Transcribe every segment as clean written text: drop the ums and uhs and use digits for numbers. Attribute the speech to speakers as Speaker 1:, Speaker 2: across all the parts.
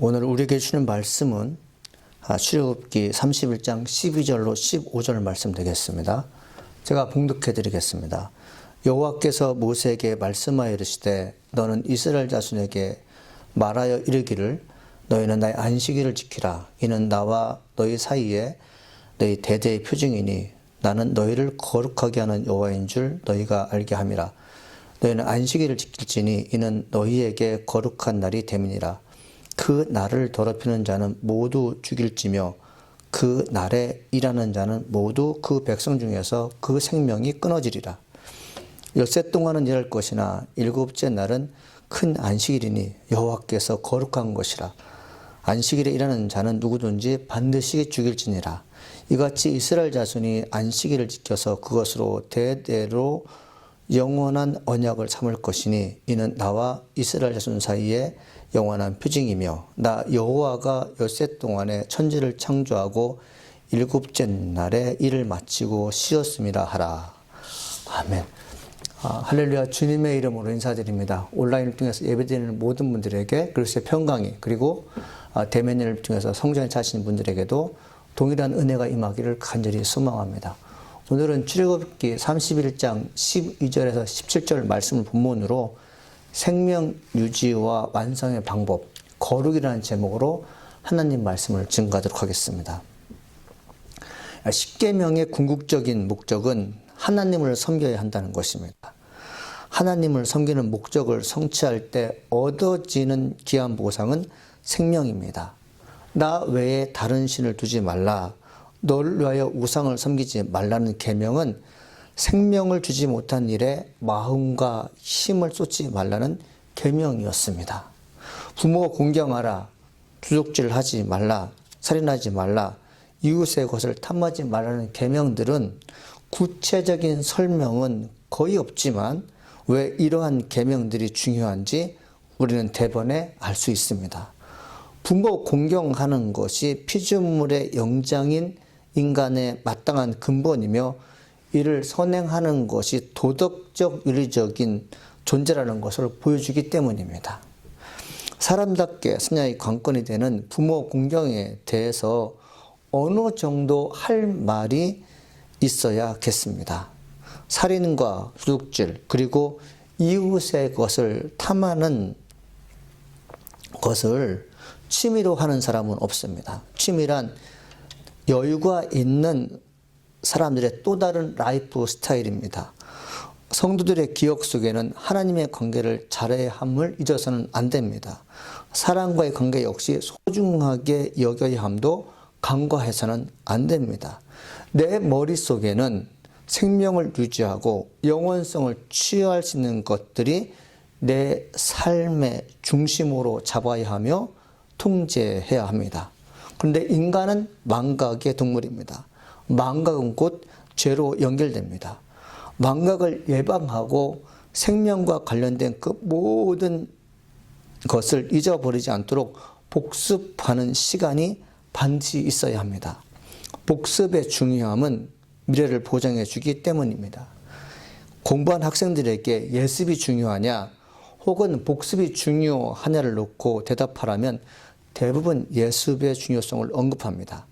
Speaker 1: 오늘 우리에게 주는 말씀은 출애굽기 31장 12절로 15절 말씀 되겠습니다. 제가 봉독해 드리겠습니다. 여호와께서 모세에게 말씀하여 이르시되 너는 이스라엘 자손에게 말하여 이르기를 너희는 나의 안식일을 지키라. 이는 나와 너희 사이에 너희 대대의 표징이니 나는 너희를 거룩하게 하는 여호와인 줄 너희가 알게 함이라. 너희는 안식일을 지킬지니 이는 너희에게 거룩한 날이 됨이니라. 그 날을 더럽히는 자는 모두 죽일지며 그 날에 일하는 자는 모두 그 백성 중에서 그 생명이 끊어지리라. 엿새 동안은 일할 것이나 일곱째 날은 큰 안식일이니 여호와께서 거룩한 것이라. 안식일에 일하는 자는 누구든지 반드시 죽일지니라. 이같이 이스라엘 자손이 안식일을 지켜서 그것으로 대대로 영원한 언약을 삼을 것이니 이는 나와 이스라엘 자손 사이에 영원한 표징이며 나 여호와가 엿새 동안에 천지를 창조하고 일곱째 날에 일을 마치고 쉬었음이라 하라. 아멘. 할렐루야. 주님의 이름으로 인사드립니다. 온라인을 통해서 예배드리는 모든 분들에게 그리스도의 평강이 그리고 대면을 통해서 성전에 찾으시는 분들에게도 동일한 은혜가 임하기를 간절히 소망합니다. 오늘은 출애굽기 31장 12절에서 17절 말씀을 본문으로 생명 유지와 완성의 방법, 거룩이라는 제목으로 하나님 말씀을 증거하도록 하겠습니다. 십계명의 궁극적인 목적은 하나님을 섬겨야 한다는 것입니다. 하나님을 섬기는 목적을 성취할 때 얻어지는 귀한 보상은 생명입니다. 나 외에 다른 신을 두지 말라. 너를 위하여 우상을 섬기지 말라는 계명은 생명을 주지 못한 일에 마음과 힘을 쏟지 말라는 계명이었습니다. 부모 공경하라, 주족질하지 말라, 살인하지 말라, 이웃의 것을 탐하지 말라는 계명들은 구체적인 설명은 거의 없지만 왜 이러한 계명들이 중요한지 우리는 대번에 알 수 있습니다. 부모 공경하는 것이 피조물의 영장인 인간의 마땅한 근본이며 이를 선행하는 것이 도덕적 윤리적인 존재라는 것을 보여주기 때문입니다. 사람답게 사냐의 관건이 되는 부모 공경에 대해서 어느 정도 할 말이 있어야겠습니다. 살인과 도둑질 그리고 이웃의 것을 탐하는 것을 취미로 하는 사람은 없습니다. 취미란 여유가 있는 사람들의 또 다른 라이프 스타일입니다. 성도들의 기억 속에는 하나님의 관계를 잘해야 함을 잊어서는 안 됩니다. 사람과의 관계 역시 소중하게 여겨야 함도 간과해서는 안 됩니다. 내 머릿속에는 생명을 유지하고 영원성을 취할 수 있는 것들이 내 삶의 중심으로 잡아야 하며 통제해야 합니다. 그런데 인간은 망각의 동물입니다. 망각은 곧 죄로 연결됩니다. 망각을 예방하고 생명과 관련된 그 모든 것을 잊어버리지 않도록 복습하는 시간이 반드시 있어야 합니다. 복습의 중요함은 미래를 보장해 주기 때문입니다. 공부한 학생들에게 예습이 중요하냐 혹은 복습이 중요하냐를 놓고 대답하라면 대부분 예습의 중요성을 언급합니다.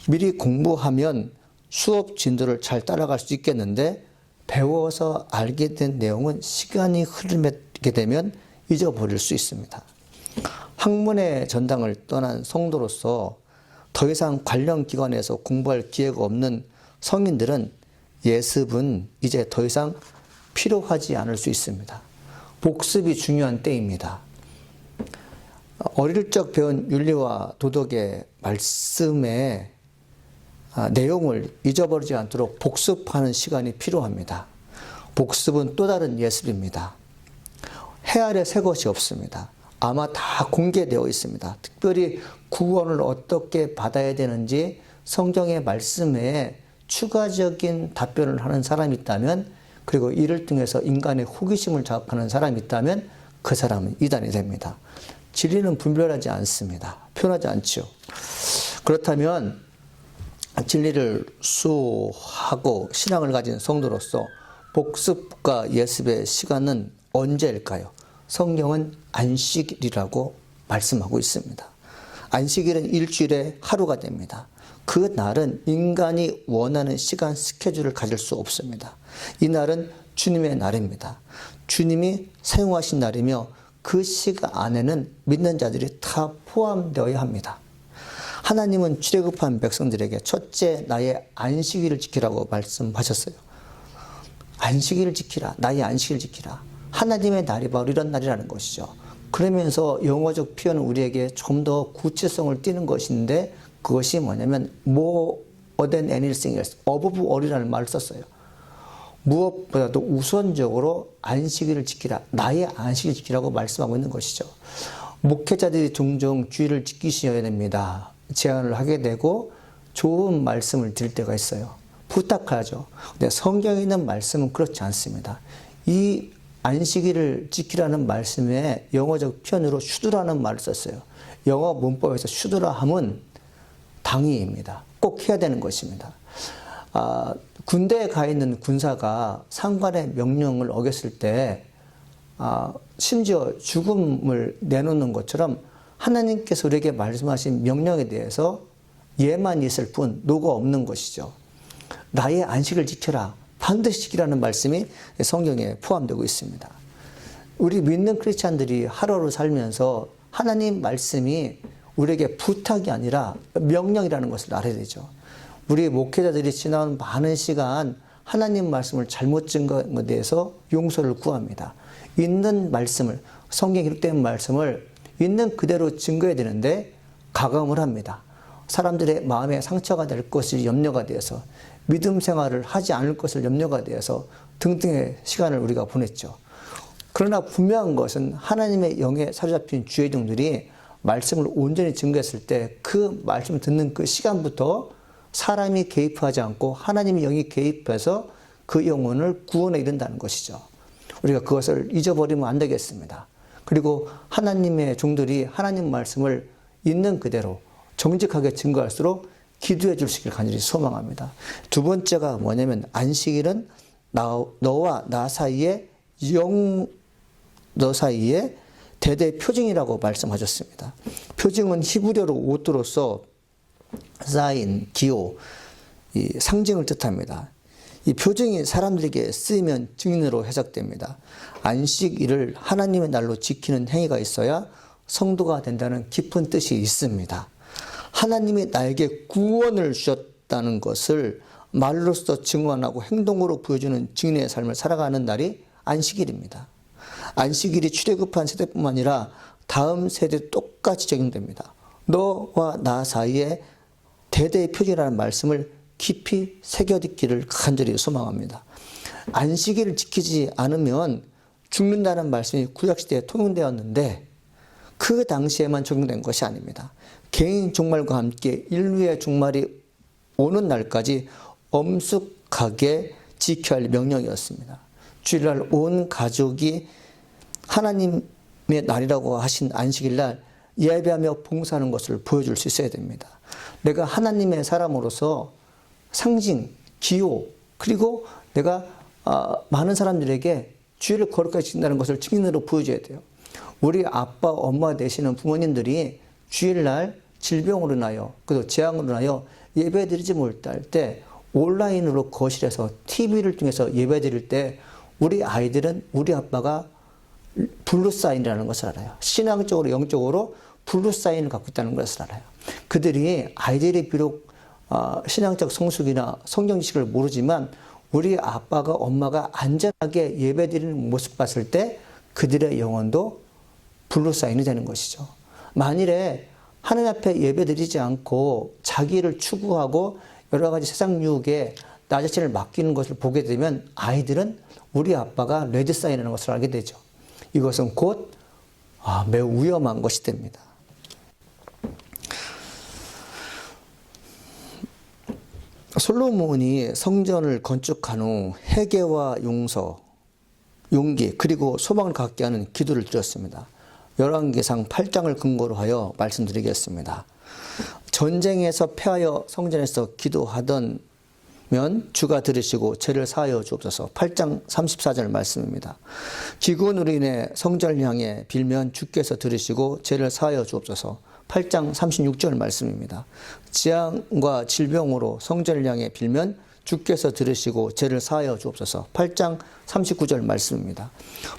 Speaker 1: 미리 공부하면 수업 진도를 잘 따라갈 수 있겠는데 배워서 알게 된 내용은 시간이 흐르게 되면 잊어버릴 수 있습니다. 학문의 전당을 떠난 성도로서 더 이상 관련 기관에서 공부할 기회가 없는 성인들은 예습은 이제 더 이상 필요하지 않을 수 있습니다. 복습이 중요한 때입니다. 어릴 적 배운 윤리와 도덕의 말씀의 내용을 잊어버리지 않도록 복습하는 시간이 필요합니다. 복습은 또 다른 예습입니다. 해 아래 새 것이 없습니다. 아마 다 공개되어 있습니다. 특별히 구원을 어떻게 받아야 되는지 성경의 말씀에 추가적인 답변을 하는 사람이 있다면 그리고 이를 통해서 인간의 호기심을 자극하는 사람이 있다면 그 사람은 이단이 됩니다. 진리는 분별하지 않습니다. 표현하지 않죠. 그렇다면 진리를 수호하고 신앙을 가진 성도로서 복습과 예습의 시간은 언제일까요? 성경은 안식일이라고 말씀하고 있습니다. 안식일은 일주일에 하루가 됩니다. 그 날은 인간이 원하는 시간 스케줄을 가질 수 없습니다. 이 날은 주님의 날입니다. 주님이 사용하신 날이며 그 시간 안에는 믿는 자들이 다 포함되어야 합니다. 하나님은 출애굽한 백성들에게 첫째 나의 안식일을 지키라고 말씀하셨어요. 안식일을 지키라. 나의 안식일을 지키라. 하나님의 날이 바로 이런 날이라는 것이죠. 그러면서 영어적 표현은 우리에게 좀 더 구체성을 띠는 것인데 그것이 뭐냐면 more than anything else, above all이라는 말을 썼어요. 무엇보다도 우선적으로 안식일을 지키라. 나의 안식일을 지키라고 말씀하고 있는 것이죠. 목회자들이 종종 주일을 지키셔야 됩니다. 제안을 하게 되고 좋은 말씀을 드릴 때가 있어요. 부탁하죠. 근데 성경에 있는 말씀은 그렇지 않습니다. 이 안식일을 지키라는 말씀에 영어적 표현으로 슈드라는 말을 썼어요. 영어 문법에서 슈드라 함은 당위입니다. 꼭 해야 되는 것입니다. 군대에 가 있는 군사가 상관의 명령을 어겼을 때 심지어 죽음을 내놓는 것처럼 하나님께서 우리에게 말씀하신 명령에 대해서 예만 있을 뿐 노가 없는 것이죠. 나의 안식을 지켜라. 반드시 지키라는 말씀이 성경에 포함되고 있습니다. 우리 믿는 크리스찬들이 하루를 살면서 하나님 말씀이 우리에게 부탁이 아니라 명령이라는 것을 알아야 되죠. 우리 목회자들이 지나온 많은 시간 하나님 말씀을 잘못 증거한 것에 대해서 용서를 구합니다. 있는 말씀을, 성경에 기록된 말씀을 있는 그대로 증거해야 되는데 가감을 합니다. 사람들의 마음에 상처가 될 것이 염려가 되어서 믿음 생활을 하지 않을 것을 염려가 되어서 등등의 시간을 우리가 보냈죠. 그러나 분명한 것은 하나님의 영에 사로잡힌 주의 종들이 말씀을 온전히 증거했을 때 그 말씀을 듣는 그 시간부터 사람이 개입하지 않고 하나님의 영이 개입해서 그 영혼을 구원에 이른다는 것이죠. 우리가 그것을 잊어버리면 안 되겠습니다. 그리고 하나님의 종들이 하나님 말씀을 있는 그대로 정직하게 증거할수록 기도해 주시길 간절히 소망합니다. 두 번째가 뭐냐면 안식일은 너와 나 사이에 너 사이에 대대 표징이라고 말씀하셨습니다. 표징은 히브리어로 오트로서 사인, 기호, 이 상징을 뜻합니다. 이 표징이 사람들에게 쓰이면 증인으로 해석됩니다. 안식일을 하나님의 날로 지키는 행위가 있어야 성도가 된다는 깊은 뜻이 있습니다. 하나님이 나에게 구원을 주셨다는 것을 말로써 증언하고 행동으로 보여주는 증인의 삶을 살아가는 날이 안식일입니다. 안식일이 출애굽한 세대뿐만 아니라 다음 세대도 똑같이 적용됩니다. 너와 나 사이에 대대의 표징이라는 말씀을 깊이 새겨듣기를 간절히 소망합니다. 안식일을 지키지 않으면 죽는다는 말씀이 구약시대에 통용되었는데 그 당시에만 적용된 것이 아닙니다. 개인 종말과 함께 인류의 종말이 오는 날까지 엄숙하게 지켜야 할 명령이었습니다. 주일날 온 가족이 하나님의 날이라고 하신 안식일날 예배하며 봉사하는 것을 보여줄 수 있어야 됩니다. 내가 하나님의 사람으로서 상징, 기호, 그리고 내가 많은 사람들에게 주일을 거룩하게 지킨다는 것을 증인으로 보여줘야 돼요. 우리 아빠, 엄마 되시는 부모님들이 주일날 질병으로 인하여, 그리고 재앙으로 인하여 예배드리지 못할 때 온라인으로 거실에서 TV를 통해서 예배드릴 때 우리 아이들은 우리 아빠가 블루사인이라는 것을 알아요. 신앙적으로 영적으로 블루사인을 갖고 있다는 것을 알아요. 그들이 아이들이 비록 신앙적 성숙이나 성경 지식을 모르지만 우리 아빠가 엄마가 안전하게 예배드리는 모습 봤을 때 그들의 영혼도 블루사인이 되는 것이죠. 만일에 하나님 앞에 예배드리지 않고 자기를 추구하고 여러 가지 세상 유혹에 나 자신을 맡기는 것을 보게 되면 아이들은 우리 아빠가 레드사인이라는 것을 알게 되죠. 이것은 곧 매우 위험한 것이 됩니다. 솔로몬이 성전을 건축한 후 회개와 용기 그리고 소망을 갖게 하는 기도를 드렸습니다. 열왕기상 8장을 근거로 하여 말씀드리겠습니다. 전쟁에서 패하여 성전에서 기도하던 면 주가 들으시고 죄를 사하여 주옵소서. 8장 34절 말씀입니다. 기근으로 인해 성전을 향해 빌면 주께서 들으시고 죄를 사하여 주옵소서. 8장 36절 말씀입니다. 재앙과 질병으로 성전을 향해 빌면 주께서 들으시고 죄를 사하여 주옵소서. 8장 39절 말씀입니다.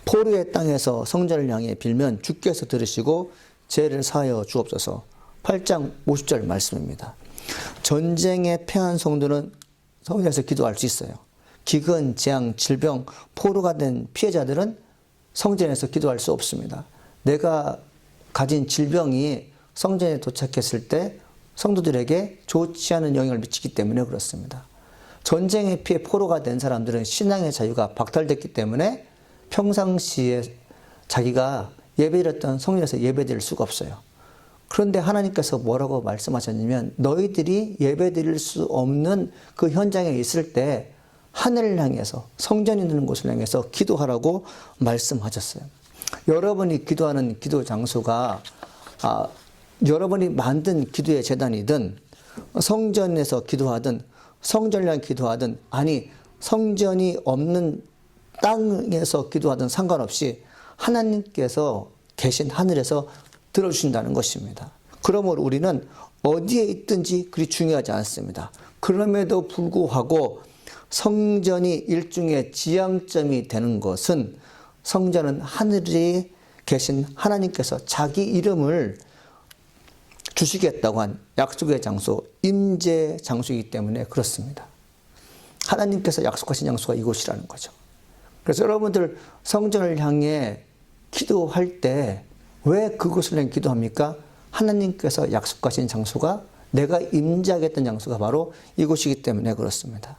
Speaker 1: 포로의 땅에서 성전을 향해 빌면 주께서 들으시고 죄를 사하여 주옵소서. 8장 50절 말씀입니다. 전쟁에 패한 성도는 성전에서 기도할 수 있어요. 기근, 재앙, 질병, 포로가 된 피해자들은 성전에서 기도할 수 없습니다. 내가 가진 질병이 성전에 도착했을 때 성도들에게 좋지 않은 영향을 미치기 때문에 그렇습니다. 전쟁에 피해 포로가 된 사람들은 신앙의 자유가 박탈됐기 때문에 평상시에 자기가 예배드렸던 성전에서 예배드릴 수가 없어요. 그런데 하나님께서 뭐라고 말씀하셨냐면 너희들이 예배드릴 수 없는 그 현장에 있을 때 하늘을 향해서 성전이 있는 곳을 향해서 기도하라고 말씀하셨어요. 여러분이 기도하는 기도 장소가 여러분이 만든 기도의 제단이든 성전에서 기도하든 성전을 향해 기도하든 아니 성전이 없는 땅에서 기도하든 상관없이 하나님께서 계신 하늘에서 들어주신다는 것입니다. 그러므로 우리는 어디에 있든지 그리 중요하지 않습니다. 그럼에도 불구하고 성전이 일종의 지향점이 되는 것은 성전은 하늘에 계신 하나님께서 자기 이름을 주시겠다고 한 약속의 장소, 임재 장소이기 때문에 그렇습니다. 하나님께서 약속하신 장소가 이곳이라는 거죠. 그래서 여러분들 성전을 향해 기도할 때 왜 그곳을 향해 기도합니까? 하나님께서 약속하신 장소가 내가 임재하겠다는 장소가 바로 이곳이기 때문에 그렇습니다.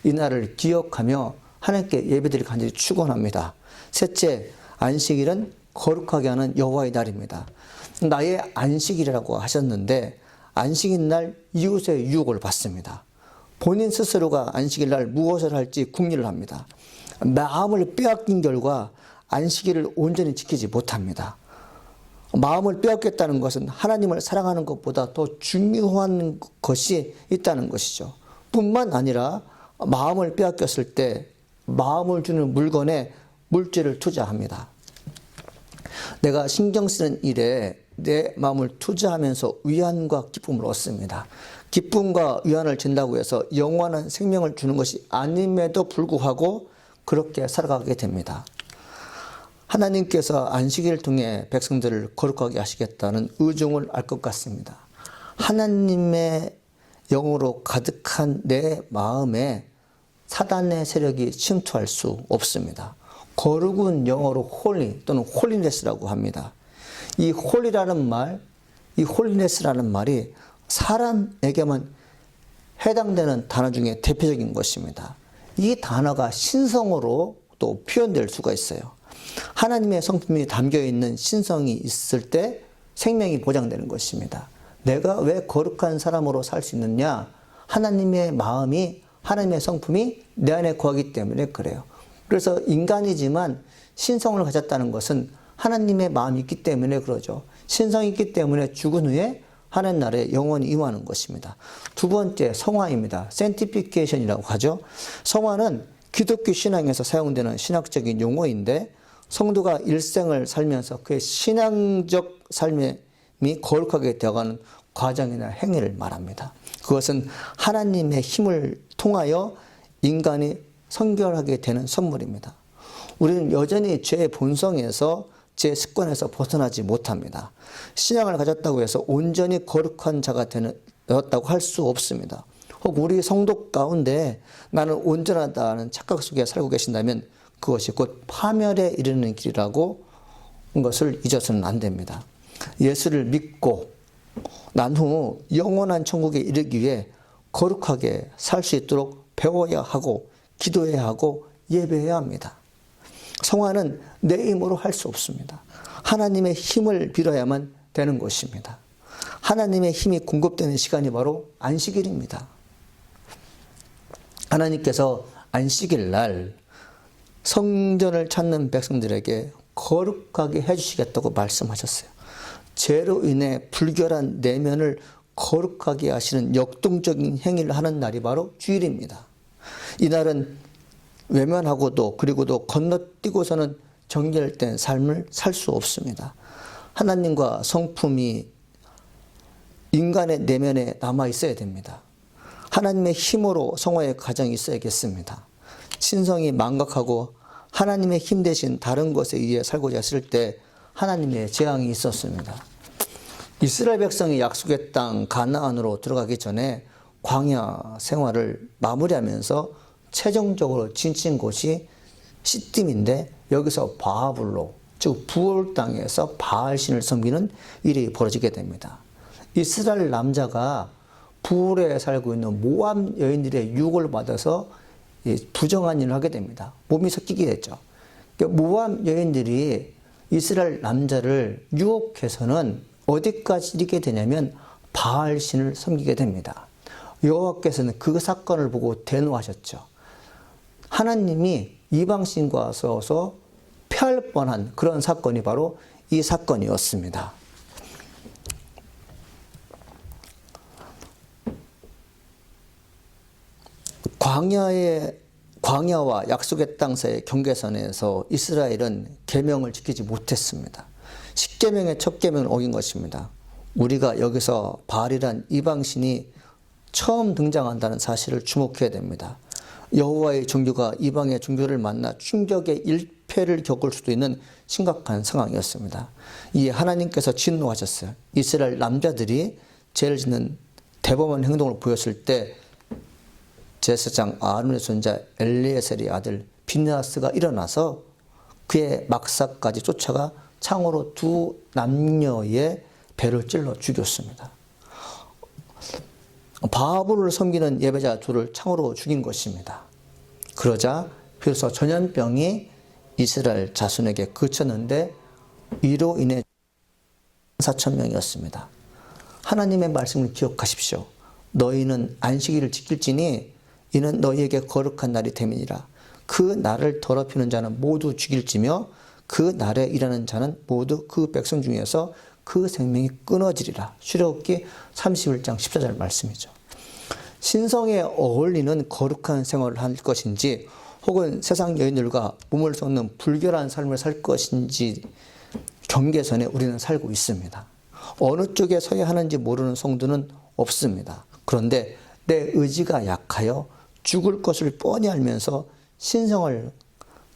Speaker 1: 이 날을 기억하며 하나님께 예배드리기 간절히 축원합니다. 셋째, 안식일은 거룩하게 하는 여호와의 날입니다. 나의 안식일이라고 하셨는데 안식일 날 이웃의 유혹을 받습니다. 본인 스스로가 안식일 날 무엇을 할지 궁리를 합니다. 마음을 빼앗긴 결과 안식일을 온전히 지키지 못합니다. 마음을 빼앗겠다는 것은 하나님을 사랑하는 것보다 더 중요한 것이 있다는 것이죠. 뿐만 아니라 마음을 빼앗겼을 때 마음을 주는 물건에 물질을 투자합니다. 내가 신경 쓰는 일에 내 마음을 투자하면서 위안과 기쁨을 얻습니다. 기쁨과 위안을 준다고 해서 영원한 생명을 주는 것이 아님에도 불구하고 그렇게 살아가게 됩니다. 하나님께서 안식일을 통해 백성들을 거룩하게 하시겠다는 의중을 알 것 같습니다. 하나님의 영으로 가득한 내 마음에 사단의 세력이 침투할 수 없습니다. 거룩은 영어로 홀리 또는 홀리네스라고 합니다. 이 홀리라는 말, 이 홀리네스라는 말이 사람에게만 해당되는 단어 중에 대표적인 것입니다. 이 단어가 신성으로 또 표현될 수가 있어요. 하나님의 성품이 담겨있는 신성이 있을 때 생명이 보장되는 것입니다. 내가 왜 거룩한 사람으로 살 수 있느냐? 하나님의 마음이, 하나님의 성품이 내 안에 거하기 때문에 그래요. 그래서 인간이지만 신성을 가졌다는 것은 하나님의 마음이 있기 때문에 그러죠. 신성이 있기 때문에 죽은 후에 하나님 나라에 영원히 임하는 것입니다. 두 번째, 성화입니다. sanctification이라고 하죠. 성화는 기독교 신앙에서 사용되는 신학적인 용어인데 성도가 일생을 살면서 그의 신앙적 삶이 거룩하게 되어가는 과정이나 행위를 말합니다. 그것은 하나님의 힘을 통하여 인간이 성결하게 되는 선물입니다. 우리는 여전히 죄의 본성에서 제 습관에서 벗어나지 못합니다. 신앙을 가졌다고 해서 온전히 거룩한 자가 되었다고 할 수 없습니다. 혹 우리 성도 가운데 나는 온전하다는 착각 속에 살고 계신다면 그것이 곧 파멸에 이르는 길이라고 것을 잊어서는 안 됩니다. 예수를 믿고 난 후 영원한 천국에 이르기 위해 거룩하게 살 수 있도록 배워야 하고 기도해야 하고 예배해야 합니다. 성화는 내 힘으로 할 수 없습니다. 하나님의 힘을 빌어야만 되는 것입니다. 하나님의 힘이 공급되는 시간이 바로 안식일입니다. 하나님께서 안식일 날 성전을 찾는 백성들에게 거룩하게 해주시겠다고 말씀하셨어요. 죄로 인해 불결한 내면을 거룩하게 하시는 역동적인 행위를 하는 날이 바로 주일입니다. 이날은 외면하고도 그리고도 건너뛰고서는 정결된 삶을 살 수 없습니다. 하나님과 성품이 인간의 내면에 남아 있어야 됩니다. 하나님의 힘으로 성화의 과정이 있어야겠습니다. 신성이 망각하고 하나님의 힘 대신 다른 것에 의해 살고자 했을 때 하나님의 재앙이 있었습니다. 이스라엘 백성이 약속의 땅 가나안으로 들어가기 전에 광야 생활을 마무리하면서 최종적으로 진친 곳이 시딤인데, 여기서 바알로, 즉 부올 땅에서 바알신을 섬기는 일이 벌어지게 됩니다. 이스라엘 남자가 부올에 살고 있는 모압 여인들의 유혹을 받아서 부정한 일을 하게 됩니다. 몸이 섞이게 됐죠. 모압 여인들이 이스라엘 남자를 유혹해서는 어디까지 이르게 되냐면 바알신을 섬기게 됩니다. 여호와께서는 그 사건을 보고 대노하셨죠. 하나님이 이방신과 서서 패할 뻔한 그런 사건이 바로 이 사건이었습니다. 광야와 약속의 땅 사이의 경계선에서 이스라엘은 계명을 지키지 못했습니다. 10계명의 첫 계명을 어긴 것입니다. 우리가 여기서 바알이란 이방신이 처음 등장한다는 사실을 주목해야 됩니다. 여호와의 종교가 이방의 종교를 만나 충격의 일패를 겪을 수도 있는 심각한 상황이었습니다. 이에 하나님께서 진노하셨어요. 이스라엘 남자들이 죄를 짓는 대범한 행동을 보였을 때 제사장 아론의 손자 엘리에셀의 아들 비느하스가 일어나서 그의 막사까지 쫓아가 창으로 두 남녀의 배를 찔러 죽였습니다. 바알을 섬기는 예배자 둘을 창으로 죽인 것입니다. 그러자 비로소 전염병이 이스라엘 자손에게 그쳤는데, 이로 인해 4,000명이었습니다. 하나님의 말씀을 기억하십시오. 너희는 안식일을 지킬지니 이는 너희에게 거룩한 날이 됨이니라. 그 날을 더럽히는 자는 모두 죽일지며 그 날에 일하는 자는 모두 그 백성 중에서 그 생명이 끊어지리라. 출애굽기 31장 14절 말씀이죠. 신성에 어울리는 거룩한 생활을 할 것인지 혹은 세상 여인들과 몸을 섞는 불결한 삶을 살 것인지 경계선에 우리는 살고 있습니다. 어느 쪽에 서야 하는지 모르는 성도는 없습니다. 그런데 내 의지가 약하여 죽을 것을 뻔히 알면서 신성을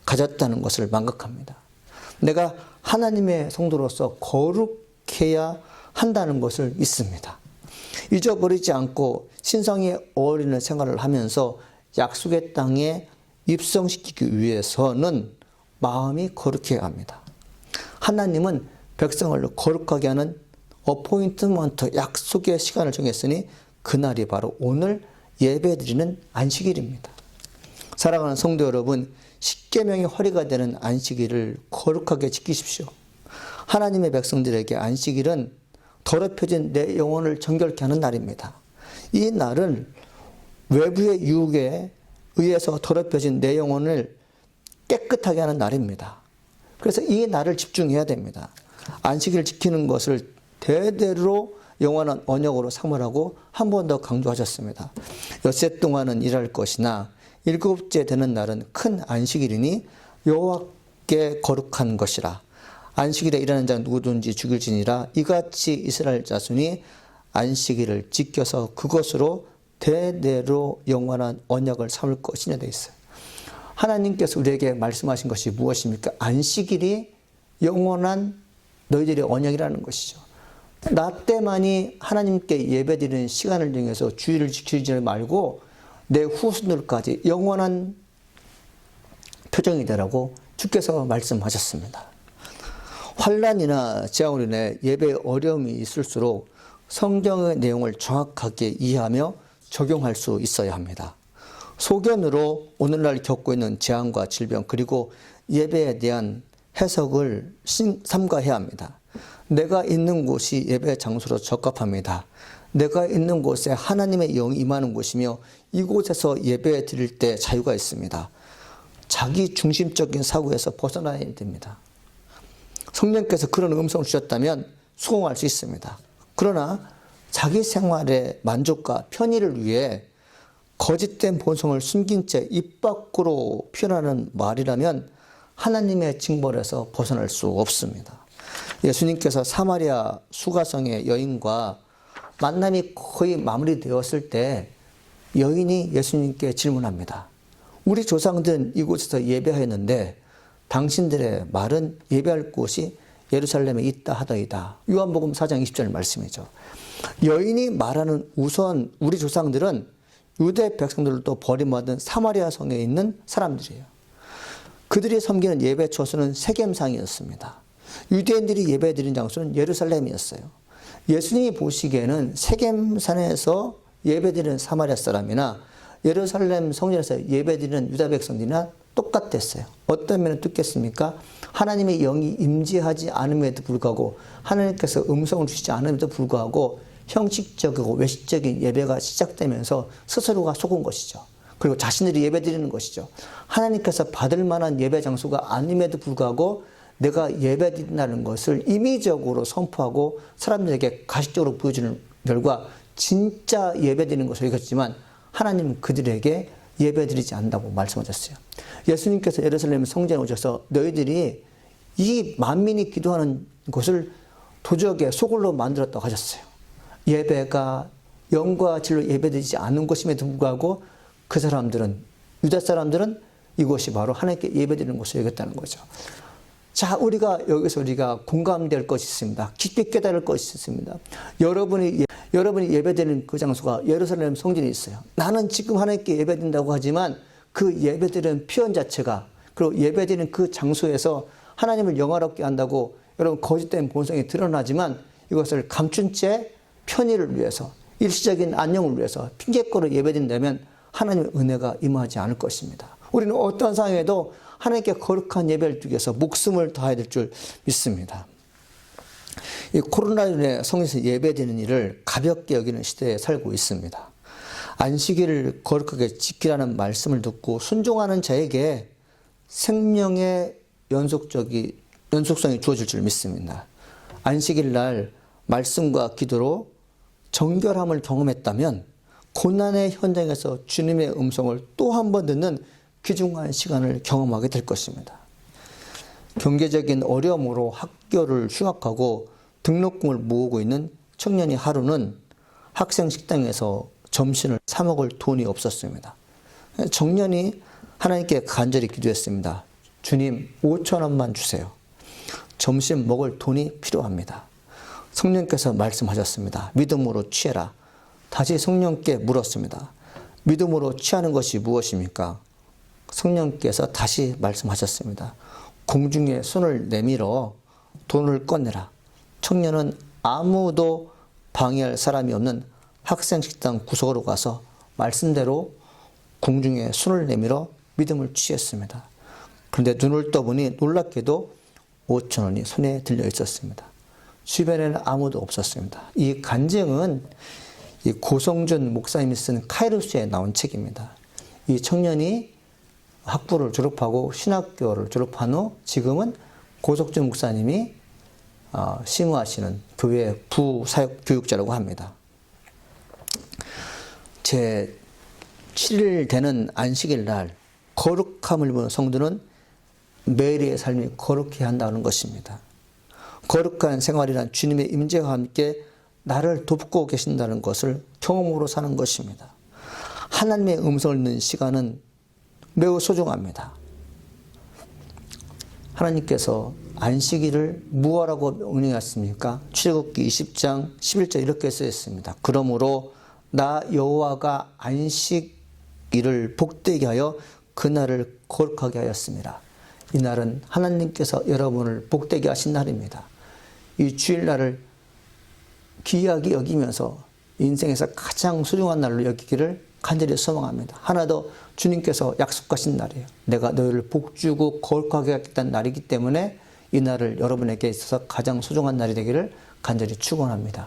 Speaker 1: 가졌다는 것을 망각합니다. 내가 하나님의 성도로서 거룩해야 한다는 것을 믿습니다. 잊어버리지 않고 신성에 어울리는 생활을 하면서 약속의 땅에 입성시키기 위해서는 마음이 거룩해야 합니다. 하나님은 백성을 거룩하게 하는 어포인트먼트, 약속의 시간을 정했으니 그날이 바로 오늘 예배드리는 안식일입니다. 사랑하는 성도 여러분, 십계명의 허리가 되는 안식일을 거룩하게 지키십시오. 하나님의 백성들에게 안식일은 더럽혀진 내 영혼을 정결케 하는 날입니다. 이 날은 외부의 유혹에 의해서 더럽혀진 내 영혼을 깨끗하게 하는 날입니다. 그래서 이 날을 집중해야 됩니다. 안식일을 지키는 것을 대대로 영원한 언약으로 삼으라고 한 번 더 강조하셨습니다. 엿새 동안은 일할 것이나 일곱째 되는 날은 큰 안식일이니 여호와께 거룩한 것이라. 안식일에 일하는 자 누구든지 죽일지니라. 이같이 이스라엘 자손이 안식일을 지켜서 그것으로 대대로 영원한 언약을 삼을 것이냐 되어 있어요. 하나님께서 우리에게 말씀하신 것이 무엇입니까? 안식일이 영원한 너희들의 언약이라는 것이죠. 나 때만이 하나님께 예배드리는 시간을 정해서 주일을 지키지 말고 내 후손들까지 영원한 표정이 되라고 주께서 말씀하셨습니다. 환난이나 재앙으로 인해 예배에 어려움이 있을수록 성경의 내용을 정확하게 이해하며 적용할 수 있어야 합니다. 소견으로 오늘날 겪고 있는 재앙과 질병 그리고 예배에 대한 해석을 삼가해야 합니다. 내가 있는 곳이 예배 장소로 적합합니다. 내가 있는 곳에 하나님의 영이 임하는 곳이며 이곳에서 예배 드릴 때 자유가 있습니다. 자기 중심적인 사고에서 벗어나야 됩니다. 성령께서 그런 음성을 주셨다면 수긍할 수 있습니다. 그러나 자기 생활의 만족과 편의를 위해 거짓된 본성을 숨긴 채 입 밖으로 표현하는 말이라면 하나님의 징벌에서 벗어날 수 없습니다. 예수님께서 사마리아 수가성의 여인과 만남이 거의 마무리되었을 때 여인이 예수님께 질문합니다. 우리 조상들은 이곳에서 예배하였는데 당신들의 말은 예배할 곳이 예루살렘에 있다 하더이다. 요한복음 4장 20절 말씀이죠. 여인이 말하는 우선 우리 조상들은 유대 백성들도 버림받은 사마리아 성에 있는 사람들이에요. 그들이 섬기는 예배 처소는 세겜상이었습니다. 유대인들이 예배드린 장소는 예루살렘이었어요. 예수님이 보시기에는 세겜산에서 예배드리는 사마리아 사람이나 예루살렘 성전에서 예배드리는 유다 백성들이나 똑같았어요. 어떤 면에 듣겠습니까? 하나님의 영이 임재하지 않음에도 불구하고 하나님께서 음성을 주시지 않음에도 불구하고 형식적이고 외식적인 예배가 시작되면서 스스로가 속은 것이죠. 그리고 자신들이 예배드리는 것이죠. 하나님께서 받을 만한 예배 장소가 아님에도 불구하고 내가 예배드린다는 것을 임의적으로 선포하고 사람들에게 가식적으로 보여주는 결과 진짜 예배드리는 것을 여겼지만 하나님은 그들에게 예배드리지 않는다고 말씀하셨어요. 예수님께서 예루살렘 성전에 오셔서 너희들이 이 만민이 기도하는 곳을 도적의 소굴로 만들었다고 하셨어요. 예배가 영과 진로 예배드리지 않는 것임에도 불구하고 그 사람들은, 유다 사람들은 이곳이 바로 하나님께 예배드리는 곳을 여겼다는 거죠. 자, 여기서 우리가 공감될 것이 있습니다. 깊이 깨달을 것이 있습니다. 여러분이 예배드리는 그 장소가 예루살렘 성전이 있어요. 나는 지금 하나님께 예배드린다고 하지만 그 예배드리는 표현 자체가, 그리고 예배드리는 그 장소에서 하나님을 영화롭게 한다고 여러분 거짓된 본성이 드러나지만 이것을 감춘 채 편의를 위해서, 일시적인 안녕을 위해서 핑계거로 예배드린다면 하나님의 은혜가 임하지 않을 것입니다. 우리는 어떠한 상황에도 하나님께 거룩한 예배를 드리기 위해서 목숨을 다해야 될 줄 믿습니다. 이 코로나로 인해 성에서 예배드리는 일을 가볍게 여기는 시대에 살고 있습니다. 안식일을 거룩하게 지키라는 말씀을 듣고 순종하는 자에게 생명의 연속성이 주어질 줄 믿습니다. 안식일 날 말씀과 기도로 정결함을 경험했다면 고난의 현장에서 주님의 음성을 또 한 번 듣는 귀중한 시간을 경험하게 될 것입니다. 경제적인 어려움으로 학교를 휴학하고 등록금을 모으고 있는 청년이 하루는 학생 식당에서 점심을 사 먹을 돈이 없었습니다. 청년이 하나님께 간절히 기도했습니다. 주님, 5천 원만 주세요. 점심 먹을 돈이 필요합니다. 성령께서 말씀하셨습니다. 믿음으로 취해라. 다시 성령께 물었습니다. 믿음으로 취하는 것이 무엇입니까? 성령께서 다시 말씀하셨습니다. 공중에 손을 내밀어 돈을 꺼내라. 청년은 아무도 방해할 사람이 없는 학생 식당 구석으로 가서 말씀대로 공중에 손을 내밀어 믿음을 취했습니다. 그런데 눈을 떠보니 놀랍게도 5천 원이 손에 들려 있었습니다. 주변에는 아무도 없었습니다. 이 간증은 이 고성준 목사님이 쓴 카이로스에 나온 책입니다. 이 청년이 학부를 졸업하고 신학교를 졸업한 후 지금은 고석준 목사님이 심우하시는 교회 부사역 교육자라고 합니다. 제 7일 되는 안식일 날 거룩함을 입은 성도는 매일의 삶이 거룩해야 한다는 것입니다. 거룩한 생활이란 주님의 임재와 함께 나를 돕고 계신다는 것을 경험으로 사는 것입니다. 하나님의 음성을 듣는 시간은 매우 소중합니다. 하나님께서 안식일을 무엇라고 명령하셨습니까? 출애굽기 20장 11절 이렇게 쓰여 있습니다. 그러므로 나 여호와가 안식일을 복되게 하여 그날을 거룩하게 하였습니다. 이 날은 하나님께서 여러분을 복되게 하신 날입니다. 이 주일날을 귀하게 여기면서 인생에서 가장 소중한 날로 여기기를 간절히 소망합니다. 하나 더 주님께서 약속하신 날이에요. 내가 너희를 복주고 거룩하게 하겠다는 날이기 때문에 이 날을 여러분에게 있어서 가장 소중한 날이 되기를 간절히 축원합니다.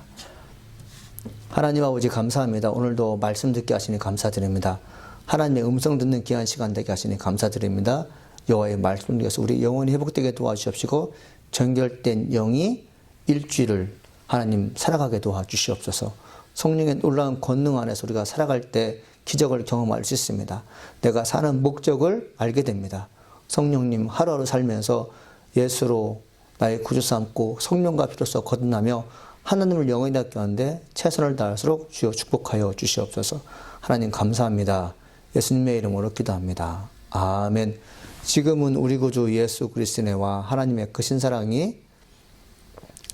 Speaker 1: 하나님 아버지 감사합니다. 오늘도 말씀 듣게 하시니 감사드립니다. 하나님의 음성 듣는 귀한 시간 되게 하시니 감사드립니다. 여호와의 말씀 중에서 우리 영혼이 회복되게 도와주시옵시고 정결된 영이 일주일을 하나님 살아가게 도와주시옵소서. 성령의 놀라운 권능 안에서 우리가 살아갈 때 기적을 경험할 수 있습니다. 내가 사는 목적을 알게 됩니다. 성령님 하루하루 살면서 예수로 나의 구주 삼고 성령과 피로써 거듭나며 하나님을 영원히 닦였는데 최선을 다할수록 주여 축복하여 주시옵소서. 하나님 감사합니다. 예수님의 이름으로 기도합니다. 아멘. 지금은 우리 구주 예수 그리스도와 하나님의 크신 사랑이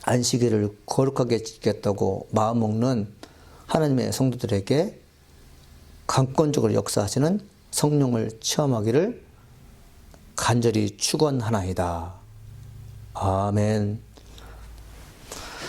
Speaker 1: 안식일을 거룩하게 지켰다고 마음먹는 하나님의 성도들에게 강권적으로 역사하시는 성령을 체험하기를 간절히 축원하나이다. 아멘.